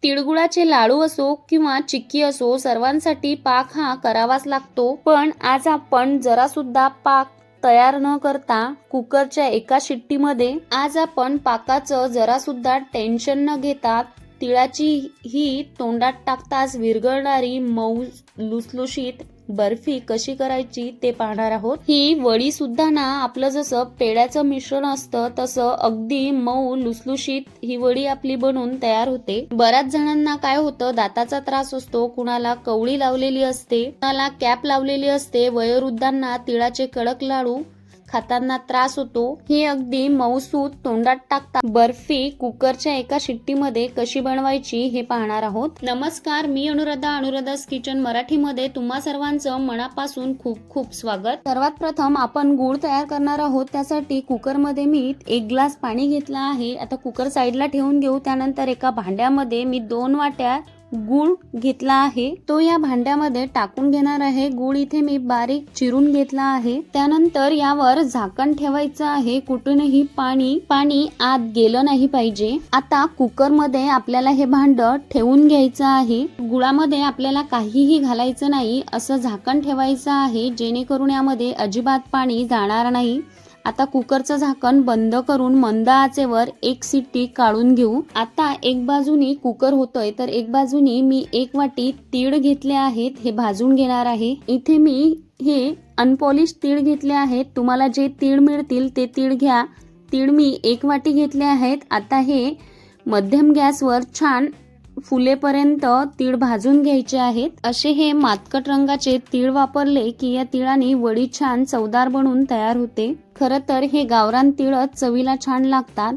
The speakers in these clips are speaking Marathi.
तिळगुळाचे लाडू असो किंवा चिक्की असो, सर्वांसाठी पाक हा करावाच लागतो. पण आज आपण जरा सुद्धा पाक तयार न करता कुकरच्या एका शिट्टीमध्ये आज आपण पाकाचं जरा सुद्धा टेन्शन न घेता तिळाची ही तोंडात टाकताच विरघळणारी मऊ लुसलुशीत बर्फी कशी करायची ते पाहणार आहोत. ही वडी सुद्धा ना आपलं जसं पेड्याचं मिश्रण असतं तसं अगदी मऊ लुसलुशीत ही वडी आपली बनून तयार होते. बऱ्याच जणांना काय होतं, दाताचा त्रास असतो, कुणाला कवळी लावलेली असते, कुणाला कॅप लावलेली असते, वयोवृद्धांना तिळाचे कडक लाडू खाताना त्रास होतो. ही अगदी मऊसूत तोंडात टाकता बर्फी कुकरच्या एका शिट्टीमध्ये कशी बनवायची हे पाहणार आहोत. नमस्कार, मी अनुराधा's किचन मराठीमध्ये तुम्हा सर्वांचं मनापासून खूप खूप स्वागत. सर्वात प्रथम आपण गूळ तयार करणार आहोत. त्यासाठी कुकरमध्ये मी 1 ग्लास पाणी घेतला आहे. आता कुकर साईडला ठेवून घेऊ. त्यानंतर एका भांड्यामध्ये मी 2 वाट्या गूळ घेतला आहे, तो या भांड्यामध्ये टाकून घेणार आहे. गूळ इथे मी बारीक चिरून घेतला आहे. त्यानंतर यावर झाकण ठेवायचं आहे. कुठूनही पाणी आत गेलं नाही पाहिजे. आता कुकर मध्ये आपल्याला हे भांड ठेवून घ्यायचं आहे. गुळामध्ये आपल्याला काहीही घालायचं नाही, असं झाकण ठेवायचं आहे, जेणेकरून यामध्ये अजिबात पाणी जाणार नाही. आता कुकरचं झाकण बंद करून मंद आचेवर 1 शिट्टी काढून घेऊ. आता एक बाजूनी कुकर होतोय तर एक बाजूनी मी 1 वाटी तीळ घेतले आहेत, हे भाजून घेणार आहे. इथे मी हे अनपॉलिश तीळ घेतले आहेत. तुम्हाला जे तीळ मिळतील ते तीळ घ्या. तीळ मी 1 वाटी घेतले आहेत. आता हे मध्यम गॅसवर छान फुलेपर्यंत तीळ भाजून घ्यायचे आहेत. असे हे मातकट रंगाचे तीळ वापरले की या तिळाने वडी छान चवदार बनून तयार होते. खरं तर हे गावरान तीळच चवीला छान लागतात.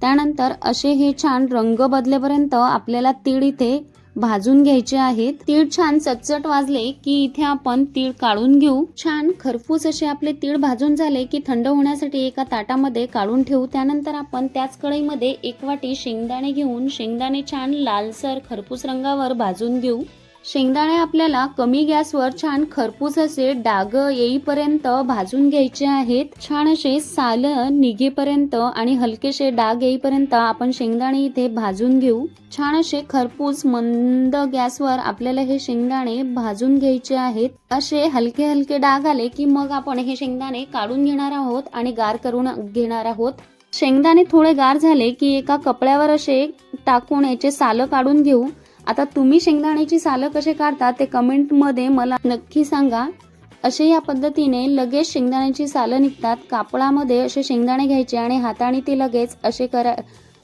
त्यानंतर असे हे छान रंग बदलेपर्यंत आपल्याला तीळ इथे भाजून घ्यायचे आहेत. तीळ छान चटचट वाजले की इथे आपण तीळ काढून घेऊ. छान खरपूस असे आपले तीळ भाजून झाले की थंड होण्यासाठी एका ताटामध्ये काढून ठेवू. त्यानंतर आपण त्याच कढईमध्ये 1 वाटी शेंगदाणे घेऊन शेंगदाणे छान लालसर खरपूस रंगावर भाजून घेऊ. शेंगदाणे आपल्याला कमी गॅसवर छान खरपूस असे डाग येईपर्यंत भाजून घ्यायचे आहेत. छान असे साल निघेपर्यंत आणि हलकेसे डाग येईपर्यंत आपण शेंगदाणे इथे भाजून घेऊ. छान असे खरपूस मंद गॅसवर आपल्याला हे शेंगदाणे भाजून घ्यायचे आहेत. असे हलके हलके डाग आले की मग आपण हे शेंगदाणे काढून घेणार आहोत आणि गार करून घेणार आहोत. शेंगदाणे थोडे गार झाले की एका कपड्यावर असे टाकून याचे साल काढून घेऊ. आता तुम्ही शेंगदाण्याची सालं कसे काढता ते कमेंटमध्ये मला नक्की सांगा. असे या पद्धतीने लगेच शेंगदाण्याची सालं निघतात. कापडामध्ये असे शेंगदाणे घ्यायचे आणि हाताने ते लगेच असे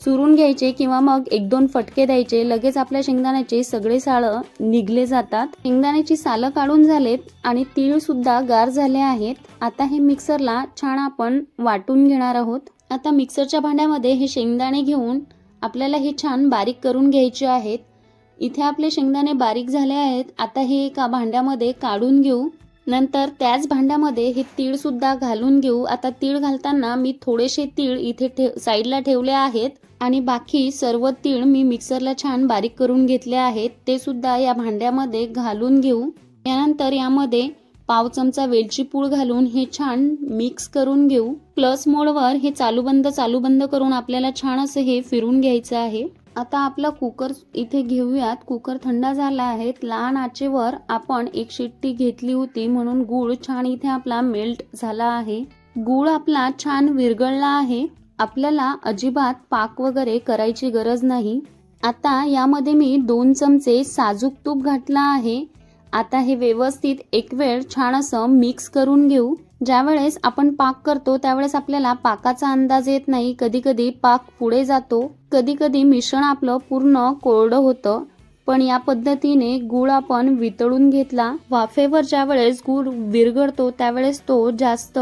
चुरून घ्यायचे किंवा मग 1-2 फटके द्यायचे. लगेच आपल्या शेंगदाण्याचे सगळे सालं निघले जातात. शेंगदाण्याची सालं काढून झालेत आणि तीळ सुद्धा गार झाले आहेत. आता हे मिक्सरला छान आपण वाटून घेणार आहोत. आता मिक्सरच्या भांड्यामध्ये हे शेंगदाणे घेऊन आपल्याला हे छान बारीक करून घ्यायचे आहेत. इथे आपले शेंगदाणे बारीक झाले आहेत. आता हे एका भांड्यामध्ये काढून घेऊ. नंतर त्याच भांड्यामध्ये हे तीळ सुद्धा घालून घेऊ. आता तीळ घालताना मी थोडेसे तीळ इथे साईडला ठेवले आहेत आणि बाकी सर्व तीळ मी मिक्सरला छान बारीक करून घेतले आहेत. ते सुद्धा या भांड्यामध्ये घालून घेऊ. यानंतर यामध्ये पाव चमचा वेलची पूड घालून हे छान मिक्स करून घेऊ. प्लस मोडवर हे चालू बंद करून आपल्याला छान असं हे फिरून घ्यायचं आहे. आता आपला कुकर इथे घेऊयात. कुकर थंड झाला आहे. लहान आचेवर आपण 1 शिट्टी घेतली होती म्हणून गूळ छान इथे आपला मेल्ट झाला आहे. गूळ आपला छान विरघळला आहे. आपल्याला अजिबात पाक वगैरे करायची गरज नाही. आता यामध्ये मी 2 चमचे साजूक तूप घातला आहे. आता हे व्यवस्थित एक वेळ छान असं मिक्स करून घेऊ. ज्यावेळेस आपण पाक करतो त्यावेळेस आपल्याला पाकाचा अंदाज येत नाही. कधी कधी पाक पुढे जातो, कधी कधी मिश्रण आपलं पूर्ण कोरडं होतं. पण या पद्धतीने गूळ आपण वितळून घेतला. वाफेवर ज्यावेळेस गूळ विरघळतो त्यावेळेस तो जास्त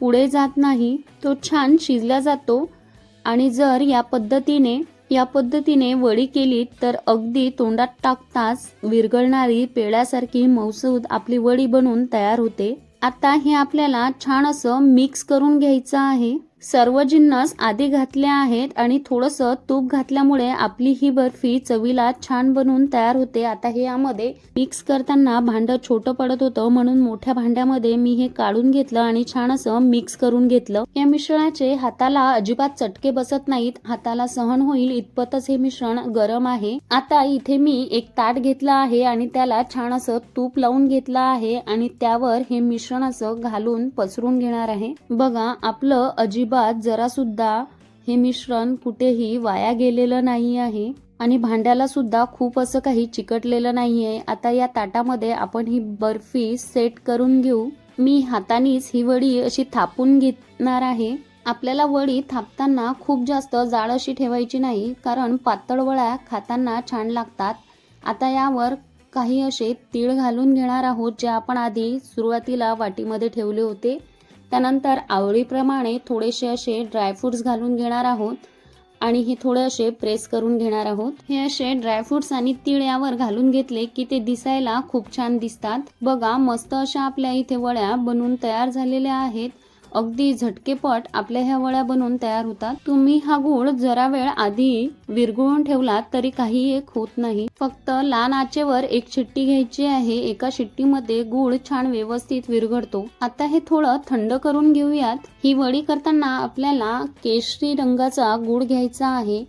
पुढे जात नाही, तो छान शिजला जातो. आणि जर या पद्धतीने वडी केली तर अगदी तोंडात टाकताच विरघळणारी पेड्यासारखी मऊसूद आपली वडी बनून तयार होते. आता हे आपल्याला छान असं मिक्स करून घ्यायचं आहे. सर्व जिन्नस आधी घातले आहेत आणि थोडंसं तूप घातल्यामुळे आपली ही बर्फी चवीला छान बनून तयार होते. आता हे यामध्ये मिक्स करताना भांडं छोटं पडत होतं, म्हणून मोठ्या भांड्यामध्ये मी हे काढून घेतलं आणि छान असं मिक्स करून घेतलं. या मिश्रणाचे हाताला अजिबात चटके बसत नाहीत, हाताला सहन होईल इतपतच हे मिश्रण गरम आहे. आता इथे मी एक ताट घेतलं आहे आणि त्याला छान असं तूप लावून घेतलं आहे आणि त्यावर हे मिश्रण असं घालून पसरून घेणार आहे. बघा, आपलं अजिबात जरा सुद्धा हे मिश्रण कुठेही वाया गेलेलं नाही आहे आणि भांड्याला सुद्धा खूप असं काही चिकटलेलं नाहीये. आता या ताटामध्ये आपण ही बर्फी सेट करून घेऊ. मी हातानेच ही वडी अशी थापून घेणार आहे. आपल्याला वडी थापताना खूप जास्त जाड अशी ठेवायची नाही, कारण पातळ वड्या खाताना छान लागतात. आता यावर काही असे तीळ घालून घेणार आहोत, जे आपण आधी सुरुवातीला वाटीमध्ये ठेवले होते. त्यानंतर आवडीप्रमाणे थोडेसे असे ड्रायफ्रुट्स घालून घेणार आहोत आणि हे थोडे असे प्रेस करून घेणार आहोत. हे असे ड्रायफ्रुट्स आणि तीळ यावर घालून घेतले की ते दिसायला खूप छान दिसतात. बघा, मस्त अशा आपल्या इथे वड्या बनून तयार झालेल्या आहेत. अगदी झटकेपट आपल्या ह्या वड्या बनवून तयार होतात. तुम्ही हा गूळ जरा वेळ आधी विरघळून ठेवलात तरी काही एक होत नाही. फक्त लहान आचेवर एक शिट्टी घ्यायची आहे. एका शिट्टीमध्ये गूळ छान व्यवस्थित विरघळतो. आता हे थोडं थंड करून घेऊयात. ही वडी करताना आपल्याला केशरी रंगाचा गूळ घ्यायचा आहे.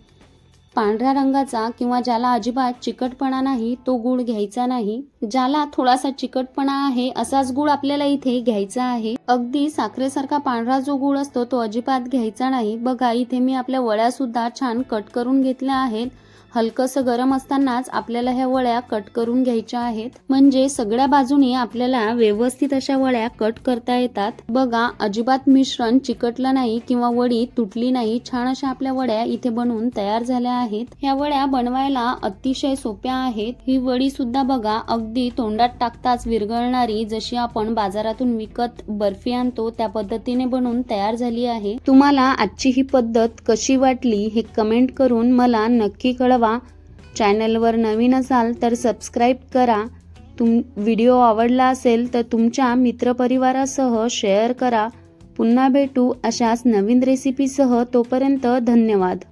पांढऱ्या रंगाचा किंवा ज्याला अजिबात चिकटपणा नाही तो गूळ घ्यायचा नाही. ज्याला थोडासा चिकटपणा आहे असाच गूळ आपल्याला इथे घ्यायचा आहे. अगदी साखरेसारखा पांढरा जो गूळ असतो तो अजिबात घ्यायचा नाही. बघा, इथे मी आपल्या वड्या सुद्धा छान कट करून घेतल्या आहेत. हलकसं गरम असतानाच आपल्याला ह्या वड्या कट करून घ्यायच्या आहेत, म्हणजे सगळ्या बाजूनी आपल्याला व्यवस्थित अशा वड्या कट करता येतात. बघा, अजिबात मिश्रण चिकटलं नाही किंवा वडी तुटली नाही. छान अशा आपल्या वड्या इथे बनवून तयार झाल्या आहेत. ह्या वड्या बनवायला अतिशय सोप्या आहेत. ही वडी सुद्धा बघा, अगदी तोंडात टाकताच विरघळणारी, जशी आपण बाजारातून विकत बर्फी आणतो त्या पद्धतीने बनवून तयार झाली आहे. तुम्हाला आजची ही पद्धत कशी वाटली हे कमेंट करून मला नक्की कळवा. चॅनलवर नवीन असाल तर सबस्क्राईब करा. व्हिडिओ आवडला असेल तर तुमच्या मित्रपरिवारासह शेअर करा. पुन्हा भेटू अशाच नवीन रेसिपीसह. तोपर्यंत धन्यवाद.